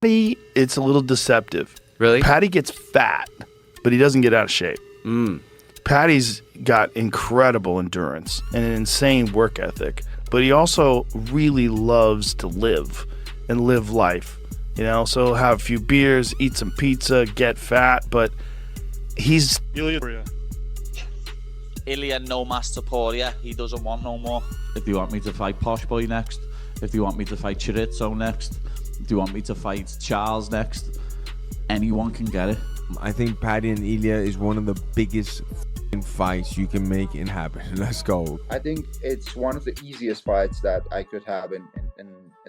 Paddy, it's a little deceptive. Really? Paddy gets fat, but he doesn't get out of shape. Paddy's got incredible endurance and an insane work ethic, but he also really loves to live and live life. You know, so he'll have a few beers, eat some pizza, get fat, but he's... Ilia Topuria. He doesn't want no more. If you want me to fight Posh Boy next, if you want me to fight Chorizo next, if you want me to fight Charles next, anyone can get it. I think Paddy and Ilia is one of the biggest fights you can make it happen. Let's go. I think it's one of the easiest fights that I could have in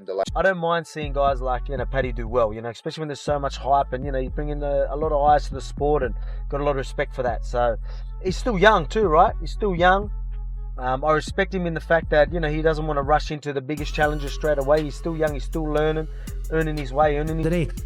the life. I don't mind seeing guys like, Paddy do well, especially when there's so much hype and, you bring in a lot of eyes to the sport and got a lot of respect for that. So he's still young too, right? He's still young. I respect him in the fact that, he doesn't want to rush into the biggest challenges straight away. He's still young. He's still learning, earning his way,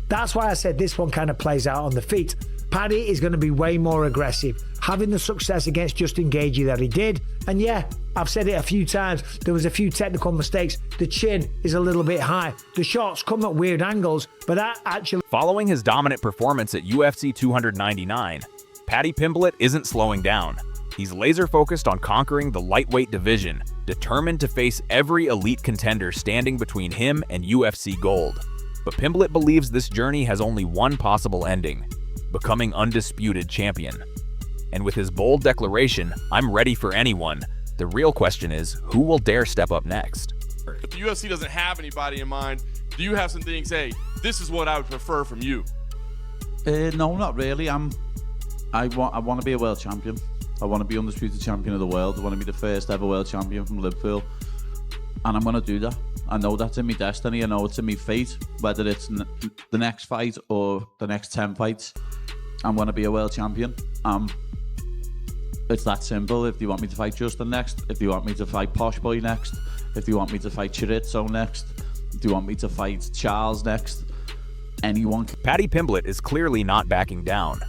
That's why I said this one kind of plays out on the feet. Paddy is going to be way more aggressive, having the success against Justin Gaethje that he did. And yeah, I've said it a few times, there was a few technical mistakes. The chin is a little bit high. The shots come at weird angles, but that actually... Following his dominant performance at UFC 299, Paddy Pimblett isn't slowing down. He's laser-focused on conquering the lightweight division, determined to face every elite contender standing between him and UFC gold. But Pimblett believes this journey has only one possible ending: becoming undisputed champion. And with his bold declaration, "I'm ready for anyone," the real question is, who will dare step up next? If the UFC doesn't have anybody in mind, do you have some things, hey, this is what I would prefer from you? No, not really. I want to be a world champion. I want to be undisputed champion of the world. I want to be the first ever world champion from Liverpool. And I'm going to do that. I know that's in my destiny. I know it's in my fate. Whether it's the next fight or the next 10 fights, I'm going to be a world champion. It's that simple. If you want me to fight Justin next, if you want me to fight Posh Boy next, if you want me to fight Chorizo next, if you want me to fight Charles next, anyone can. Paddy Pimblett is clearly not backing down.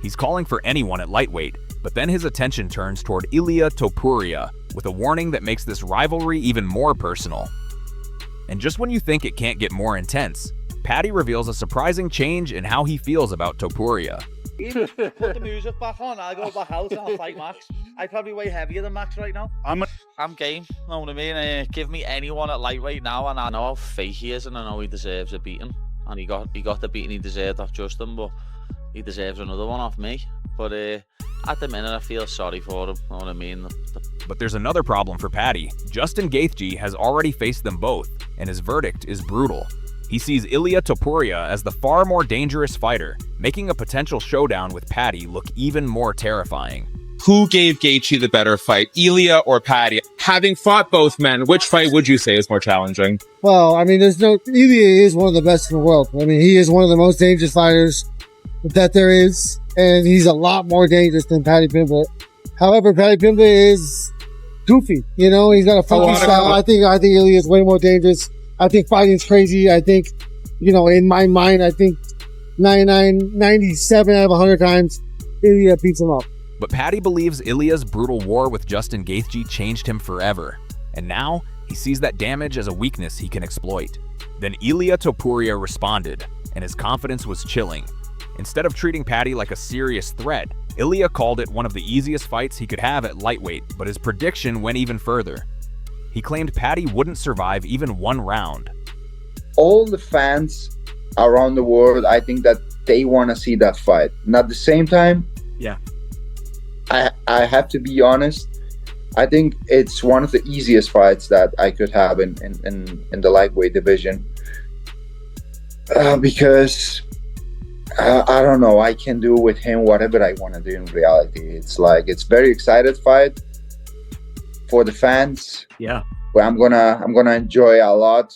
He's calling for anyone at lightweight, but then his attention turns toward Ilia Topuria with a warning that makes this rivalry even more personal. And just when you think it can't get more intense, Paddy reveals a surprising change in how he feels about Topuria. Put the music back on, I'll go back out and I'll fight Max. I probably weigh heavier than Max right now. I'm game, know what I mean? Give me anyone at lightweight now, and I know how fake he is, and I know he deserves a beating. And he got the beating he deserved off Justin, but he deserves another one off me. But at the minute, I feel sorry for him, know what I mean? But there's another problem for Paddy. Justin Gaethje has already faced them both, and his verdict is brutal. He sees Ilia Topuria as the far more dangerous fighter, making a potential showdown with Paddy look even more terrifying. Who gave Gaethje the better fight, Ilia or Paddy? Having fought both men, which fight would you say is more challenging? Well, I mean, Ilia is one of the best in the world. I mean, he is one of the most dangerous fighters that there is, and he's a lot more dangerous than Paddy Pimblett. However, Paddy Pimblett is goofy, he's got a funky style. I think Ilia is way more dangerous. I think fighting's crazy. I think, in my mind, I think 97 out of 100 times, Ilia beats him up. But Paddy believes Ilia's brutal war with Justin Gaethje changed him forever. And now, he sees that damage as a weakness he can exploit. Then Ilia Topuria responded, and his confidence was chilling. Instead of treating Paddy like a serious threat, Ilia called it one of the easiest fights he could have at lightweight, but his prediction went even further. He claimed Paddy wouldn't survive even one round. All the fans around the world, I think that they want to see that fight. And at the same time, yeah, I have to be honest, I think it's one of the easiest fights that I could have in the lightweight division. Because, I don't know, I can do with him whatever I want to do in reality. It's very excited fight for the fans. Yeah. But I'm gonna enjoy a lot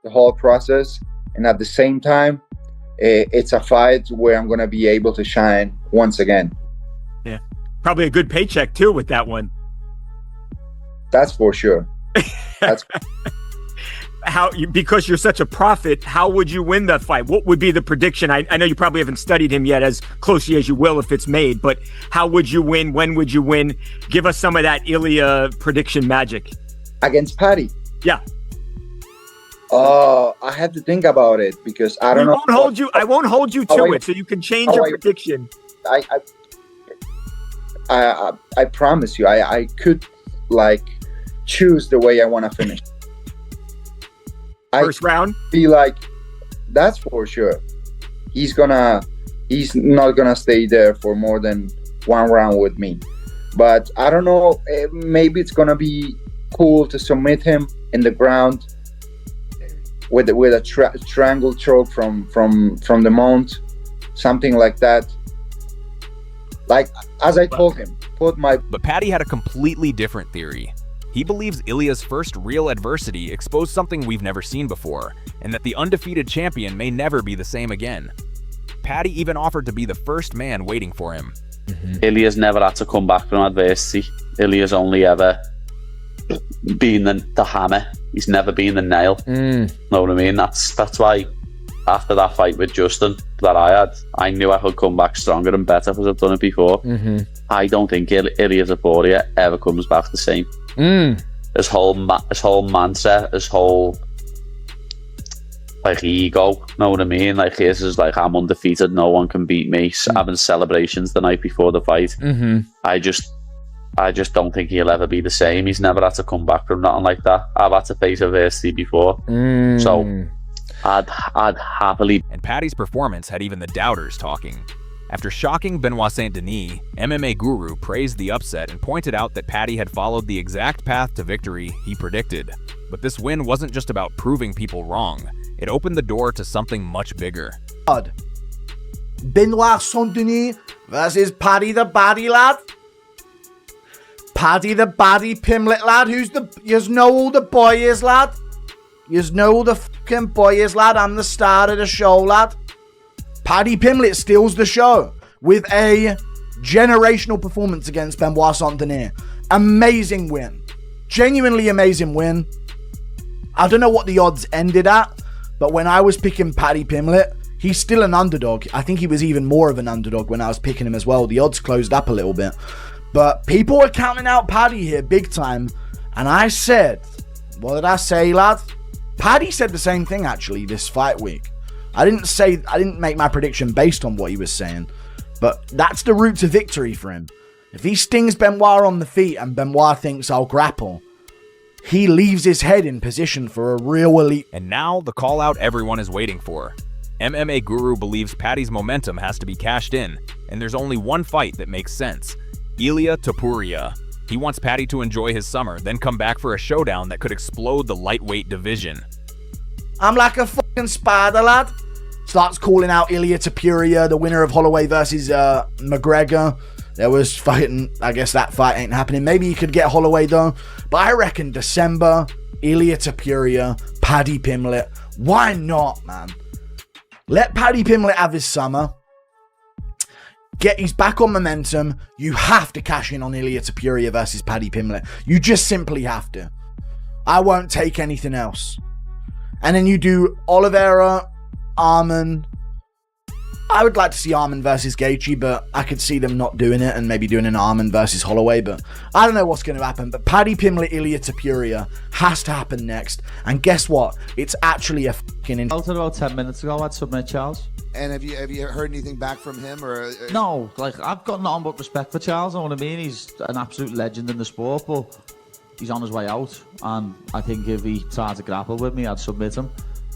the whole process, and at the same time, it's a fight where I'm gonna be able to shine once again. Yeah, probably a good paycheck too with that one. That's for sure. That's because you're such a prophet, how would you win that fight? What would be the prediction? I know you probably haven't studied him yet as closely as you will if it's made, but how would you win? When would you win? Give us some of that Ilia prediction magic. Against Paddy? Yeah. I have to think about it because I don't know. I won't hold you to it, so you can change your prediction. I promise you, I could like choose the way I want to finish. First round? Be like, that's for sure. He's not gonna stay there for more than one round with me. But I don't know, maybe it's gonna be cool to submit him in the ground with a triangle choke from the mount, something like that. Like, as I told him, But Paddy had a completely different theory. He believes Ilia's first real adversity exposed something we've never seen before, and that the undefeated champion may never be the same again. Paddy even offered to be the first man waiting for him. Ilia's never had to come back from adversity. Ilia's only ever been the hammer. He's never been the nail. Know what I mean? That's why after that fight with Justin that I had, I knew I could come back stronger and better because I've done it before. I don't think Ilia Topuria ever comes back the same. His whole mindset, his whole like ego, know what I mean? Like his is like, I'm undefeated, no one can beat me. Having celebrations the night before the fight. I just don't think he'll ever be the same. He's never had to come back from nothing like that. I've had to face adversity before, so I'd happily. And Paddy's performance had even the doubters talking. After shocking Benoit Saint-Denis, MMA Guru praised the upset and pointed out that Paddy had followed the exact path to victory he predicted. But this win wasn't just about proving people wrong. It opened the door to something much bigger. Benoit Saint-Denis versus Paddy the Baddy lad. Paddy the Baddy Pimblett lad. Yous know who the boy is, lad. Yous know who the fucking boy is, lad. I'm the star of the show, lad. Paddy Pimblett steals the show with a generational performance against Benoit Saint-Denis. Amazing win. Genuinely amazing win. I don't know what the odds ended at, but when I was picking Paddy Pimblett, he's still an underdog. I think he was even more of an underdog when I was picking him as well. The odds closed up a little bit. But people were counting out Paddy here big time. And I said, what did I say, lad? Paddy said the same thing, actually, this fight week. I didn't make my prediction based on what he was saying. But that's the route to victory for him. If he stings Benoit on the feet and Benoit thinks I'll grapple, he leaves his head in position for a real elite. And now, the call out everyone is waiting for. MMA Guru believes Paddy's momentum has to be cashed in, and there's only one fight that makes sense. Ilia Topuria. He wants Paddy to enjoy his summer, then come back for a showdown that could explode the lightweight division. I'm like a fucking spider, lad. Starts calling out Ilia Topuria, the winner of Holloway versus McGregor. There was fighting. I guess that fight ain't happening. Maybe you could get Holloway though. But I reckon December, Ilia Topuria, Paddy Pimblett. Why not, man? Let Paddy Pimblett have his summer. Get he's back on momentum. You have to cash in on Ilia Topuria versus Paddy Pimblett. You just simply have to. I won't take anything else. And then you do Oliveira, Arman. I would like to see Arman versus Gaethje, but I could see them not doing it and maybe doing an Arman versus Holloway, but I don't know what's going to happen. But Paddy Pimblett, Ilia Topuria has to happen next. And guess what? It's actually a fucking... About 10 minutes ago, I'd submit Charles. And have you heard anything back from him or? No, like I've got nothing but respect for Charles. Know what I mean? He's an absolute legend in the sport, but he's on his way out. And I think if he tried to grapple with me, I'd submit him.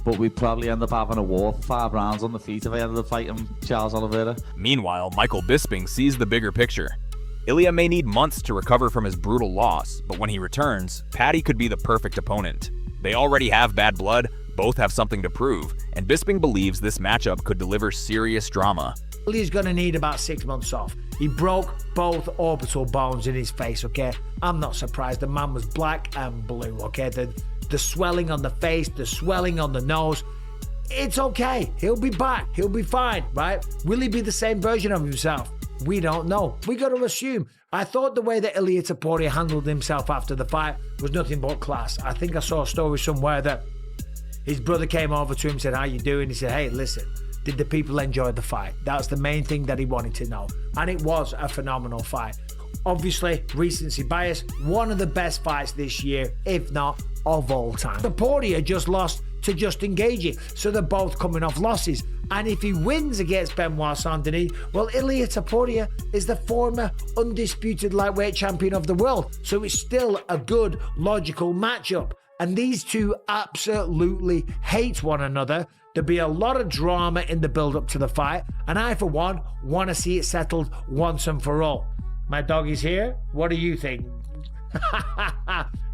But we'd probably end up having a war for 5 rounds on the feet if I ended up fighting Charles Oliveira. Meanwhile, Michael Bisping sees the bigger picture. Ilia may need months to recover from his brutal loss, but when he returns, Paddy could be the perfect opponent. They already have bad blood, both have something to prove, and Bisping believes this matchup could deliver serious drama. He's going to need about 6 months off. He broke both orbital bones in his face, okay? I'm not surprised. The man was black and blue, okay? The swelling on the face, the swelling on the nose. It's okay. He'll be back. He'll be fine, right? Will he be the same version of himself? We don't know. We got to assume. I thought the way that Ilia Topuria handled himself after the fight was nothing but class. I think I saw a story somewhere that his brother came over to him and said, how you doing? He said, hey, listen, did the people enjoy the fight? That's the main thing that he wanted to know. And it was a phenomenal fight. Obviously, recency bias, one of the best fights this year, if not of all time. Topuria just lost to Justin Gaethje. So they're both coming off losses. And if he wins against Benoit Saint-Denis, well, Ilia Topuria is the former undisputed lightweight champion of the world. So it's still a good, logical matchup. And these two absolutely hate one another. There'll be a lot of drama in the build-up to the fight. And I, for one, want to see it settled once and for all. My dog is here. What do you think?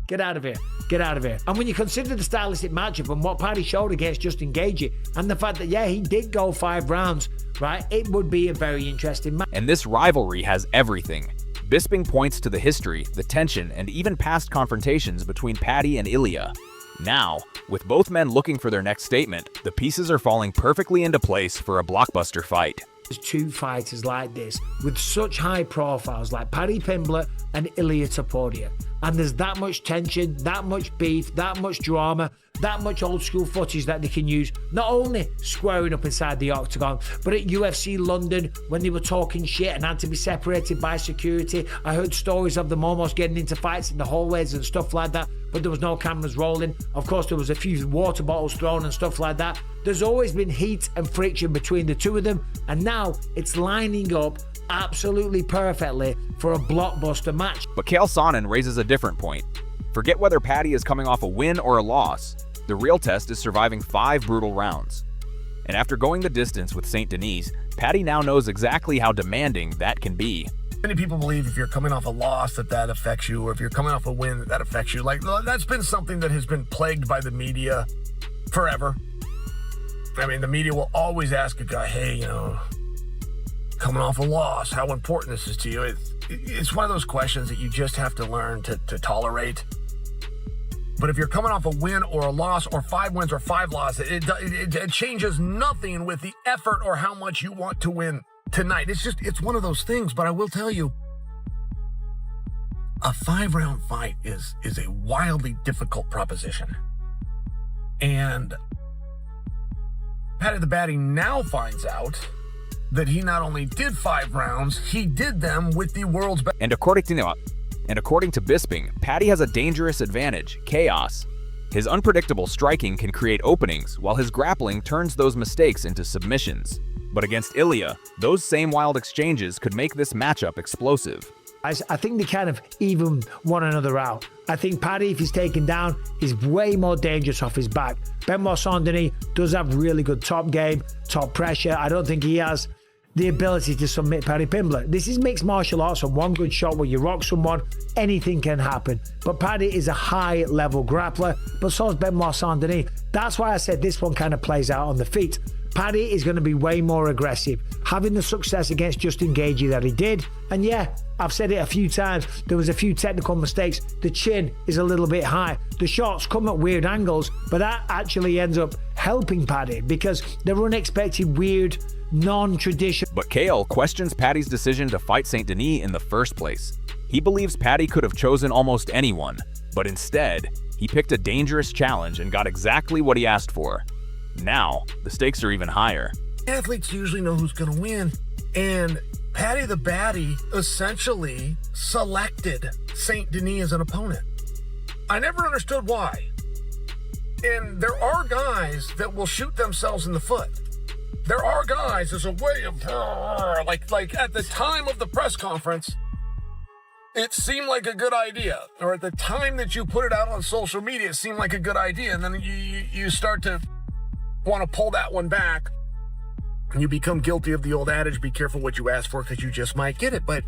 Get out of here. Get out of here. And when you consider the stylistic matchup and what Paddy showed against Justin Gaethje, and the fact that, yeah, he did go 5 rounds, right? It would be a very interesting match. And this rivalry has everything. Bisping points to the history, the tension, and even past confrontations between Paddy and Ilia. Now, with both men looking for their next statement, the pieces are falling perfectly into place for a blockbuster fight. There's two fighters like this with such high profiles like Paddy Pimblett and Ilia Topuria. And there's that much tension, that much beef, that much drama, that much old school footage that they can use, not only squaring up inside the octagon, but at UFC London when they were talking shit and had to be separated by security. I heard stories of them almost getting into fights in the hallways and stuff like that, but there was no cameras rolling. Of course, there was a few water bottles thrown and stuff like that. There's always been heat and friction between the two of them, and now it's lining up absolutely perfectly for a blockbuster match. But Chael Sonnen raises a different point. Forget whether Paddy is coming off a win or a loss. The real test is surviving 5 brutal rounds. And after going the distance with St. Denis, Paddy now knows exactly how demanding that can be. Many people believe if you're coming off a loss that affects you, or if you're coming off a win that affects you. Like, that's been something that has been plagued by the media forever. I mean, the media will always ask a guy, hey, you know, coming off a loss, how important this is to you. It's one of those questions that you just have to learn to tolerate. But if you're coming off a win or a loss, or 5 wins or 5 losses, it changes nothing with the effort or how much you want to win tonight. It's one of those things. But I will tell you, a 5-round fight is a wildly difficult proposition. And Paddy the Baddy now finds out that he not only did 5 rounds, he did them with the world's best. And according to Bisping, Paddy has a dangerous advantage: chaos. His unpredictable striking can create openings, while his grappling turns those mistakes into submissions. But against Ilia, those same wild exchanges could make this matchup explosive. I think they kind of even one another out. I think Paddy, if he's taken down, is way more dangerous off his back. Benoit Saint-Denis does have really good top game, top pressure. I don't think he has the ability to submit Paddy Pimblett. This is mixed martial arts, and one good shot where you rock someone, anything can happen. But Paddy is a high-level grappler, but so is Benoit Saint-Denis. That's why I said this one kind of plays out on the feet. Paddy is going to be way more aggressive, having the success against Justin Gaethje that he did. And yeah, I've said it a few times, there was a few technical mistakes. The chin is a little bit high. The shots come at weird angles, but that actually ends up helping Paddy because they're unexpected, weird, non-traditional. But Chael questions Paddy's decision to fight St. Denis in the first place. He believes Paddy could have chosen almost anyone, but instead, he picked a dangerous challenge and got exactly what he asked for. Now, the stakes are even higher. Athletes usually know who's going to win, and Paddy the Baddy essentially selected St. Denis as an opponent. I never understood why. And there are guys that will shoot themselves in the foot. There are guys as a way of, like at the time of the press conference, it seemed like a good idea. Or at the time that you put it out on social media, it seemed like a good idea. And then you start to want to pull that one back, and you become guilty of the old adage, be careful what you ask for because you just might get it. But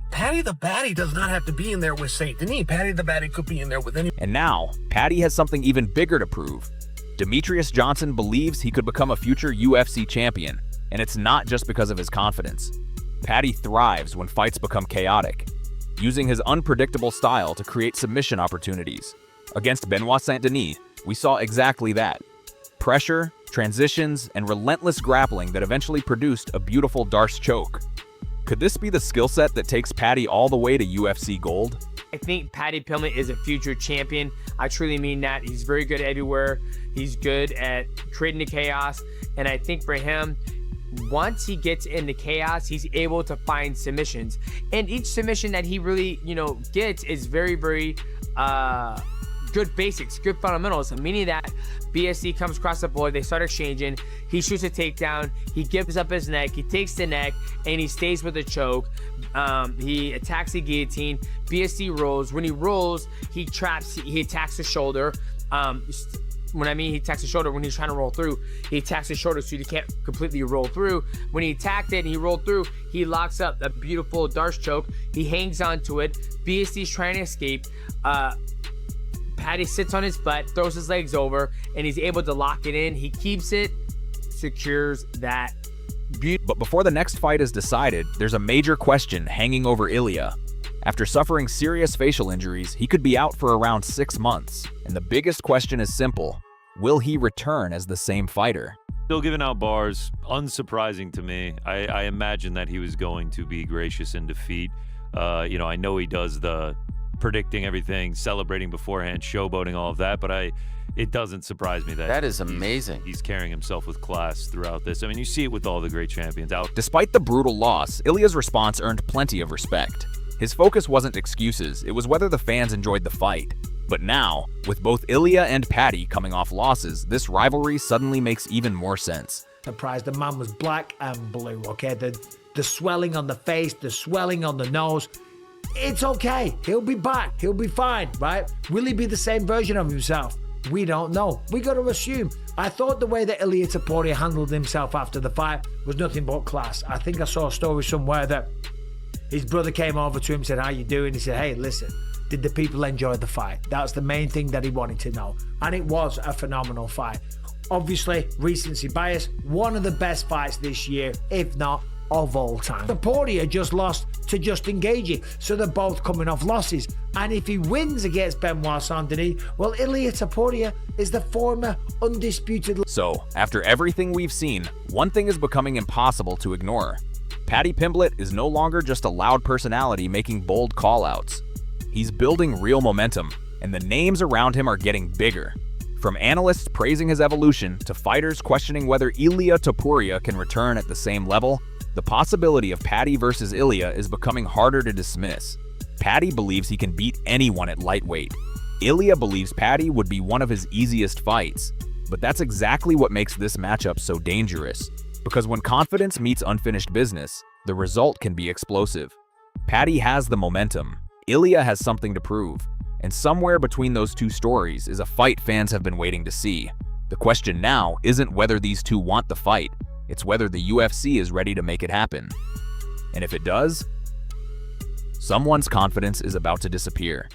Paddy the Baddy does not have to be in there with St. Denis. Paddy the Baddy could be in there with any. And now, Paddy has something even bigger to prove. Demetrius Johnson believes he could become a future UFC champion, and it's not just because of his confidence. Paddy thrives when fights become chaotic, using his unpredictable style to create submission opportunities. Against Benoit Saint-Denis, we saw exactly that. Pressure, transitions, and relentless grappling that eventually produced a beautiful Darce choke. Could this be the skill set that takes Paddy all the way to UFC gold? I think Paddy Pimblett is a future champion. I truly mean that. He's very good everywhere. He's good at creating the chaos. And I think for him, once he gets into chaos, he's able to find submissions. And each submission that he really, gets is very, very good basics, good fundamentals, meaning that BSC comes across the board, they start exchanging, he shoots a takedown, he gives up his neck, he takes the neck, and he stays with the choke. He attacks the guillotine, BSC rolls. When he rolls, he traps, he attacks the shoulder. When I mean he attacks the shoulder, when he's trying to roll through, he attacks the shoulder so he can't completely roll through. When he attacked it and he rolled through, he locks up that beautiful Darce choke. He hangs onto it. BSC's trying to escape. Paddy sits on his butt, throws his legs over, and he's able to lock it in. He keeps it, secures that. But before the next fight is decided, there's a major question hanging over Ilia. After suffering serious facial injuries, he could be out for around 6 months. And the biggest question is simple: will he return as the same fighter? Still giving out bars, unsurprising to me. I imagine that he was going to be gracious in defeat. I know he does the predicting everything, celebrating beforehand, showboating, all of that, but it doesn't surprise me that is amazing. He's carrying himself with class throughout this. I mean, you see it with all the great champions out. Despite the brutal loss, Ilia's response earned plenty of respect. His focus wasn't excuses, it was whether the fans enjoyed the fight. But now, with both Ilia and Paddy coming off losses, this rivalry suddenly makes even more sense. Surprised the man was black and blue, okay? The swelling on the face, the swelling on the nose. It's okay. He'll be back. He'll be fine, right? Will he be the same version of himself? We don't know. We got to assume. I thought the way that Ilia Topuria handled himself after the fight was nothing but class. I think I saw a story somewhere that his brother came over to him and said, "How you doing?" He said, "Hey, listen, did the people enjoy the fight?" That's the main thing that he wanted to know. And it was a phenomenal fight. Obviously, recency bias, one of the best fights this year, if not of all time. Topuria just lost to Justin Gaethje, so they're both coming off losses. And if he wins against Benoit Saint-Denis, well, Ilia Topuria is the former undisputed. So, after everything we've seen, one thing is becoming impossible to ignore. Paddy Pimblett is no longer just a loud personality making bold call-outs. He's building real momentum, and the names around him are getting bigger. From analysts praising his evolution to fighters questioning whether Ilia Topuria can return at the same level, the possibility of Paddy versus Ilia is becoming harder to dismiss. Paddy believes he can beat anyone at lightweight. Ilia believes Paddy would be one of his easiest fights. But that's exactly what makes this matchup so dangerous. Because when confidence meets unfinished business, the result can be explosive. Paddy has the momentum. Ilia has something to prove. And somewhere between those two stories is a fight fans have been waiting to see. The question now isn't whether these two want the fight. It's whether the UFC is ready to make it happen. And if it does, someone's confidence is about to disappear.